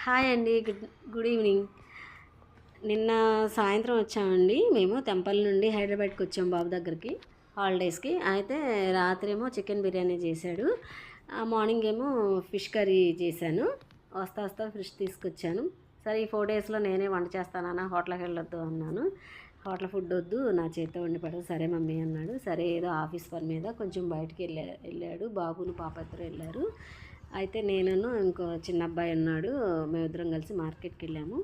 Hi అండి. Good evening. నిన్న సాయంత్రం వచ్చామండి. మేము తెంపల్ నుండి హైదరాబాద్కి వచ్చాం బాబు దగ్గరికి హాలిడేస్కి. అయితే రాత్రి ఏమో చికెన్ బిర్యానీ చేశాడు, మార్నింగ్ ఏమో ఫిష్ కర్రీ చేశాను. వస్తా వస్తా ఫిష్ తీసుకొచ్చాను. సరే ఈ 4 డేస్లో నేనే వంట చేస్తానన్నా, హోటల్కి వెళ్ళొద్దు అన్నాను. హోటల్ ఫుడ్ వద్దు, నా చేతితో వండి పడదు. సరే మమ్మీ అన్నాడు. సరే ఏదో ఆఫీస్ పని మీద కొంచెం బయటికి వెళ్ళాడు. బాబును పాప ఇద్దరు వెళ్ళారు. అయితే నేనును ఇంకో చిన్న అబ్బాయి ఉన్నాడు, మేమిద్దరం కలిసి మార్కెట్కి వెళ్ళాము.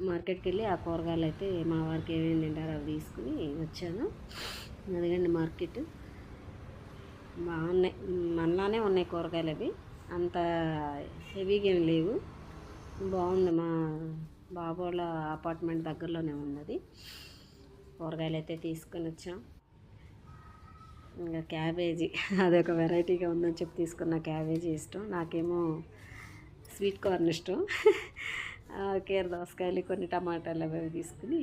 మార్కెట్కి వెళ్ళి ఆ కూరగాయలు అయితే మా వారికి ఏమేమి తింటారో అవి తీసుకుని వచ్చాను. అదిగండి మార్కెట్. బాగున్నాయి, మనలానే ఉన్నాయి కూరగాయలు. అవి అంత హెవీగా ఏమి లేవు. బాగుంది. మా బాబు వాళ్ళ అపార్ట్మెంట్ దగ్గరలోనే ఉన్నది. కూరగాయలు అయితే తీసుకొని వచ్చాం. ఇంకా క్యాబేజీ అదొక వెరైటీగా ఉందని చెప్పి తీసుకున్న. క్యాబేజీ ఇష్టం నాకేమో, స్వీట్ కార్న్ ఇష్టం. కీర దోసకాయలు, కొన్ని టమాటాలు అవి తీసుకుని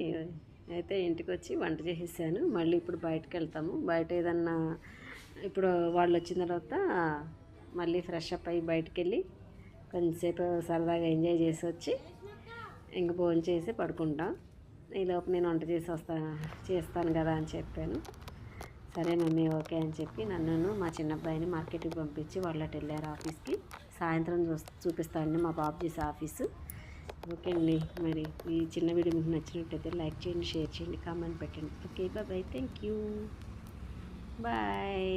అయితే ఇంటికి వచ్చి వంట చేసేసాను. మళ్ళీ ఇప్పుడు బయటకు వెళ్తాము. బయట ఏదన్నా ఇప్పుడు వాళ్ళు వచ్చిన తర్వాత మళ్ళీ ఫ్రెష్ అప్ అయ్యి బయటికి వెళ్ళి కొంచెంసేపు సరదాగా ఎంజాయ్ చేసి వచ్చి ఇంక భోజనం చేసి పడుకుంటాం. ఈలోపు నేను వంట చేస్తాను కదా అని చెప్పాను. సరే మమ్మీ ఓకే అని చెప్పి నన్ను మా చిన్నబ్బాయిని మార్కెట్కి పంపించి వాళ్ళు అటు వెళ్ళారు ఆఫీస్కి. సాయంత్రం చూపిస్తానండి మా బాబు చేసే ఆఫీసు. ఓకే అండి. మరి ఈ చిన్న వీడియో మీకు నచ్చినట్టయితే లైక్ చేయండి, షేర్ చేయండి, కామెంట్ పెట్టండి. Okay bye. Thank you. Bye.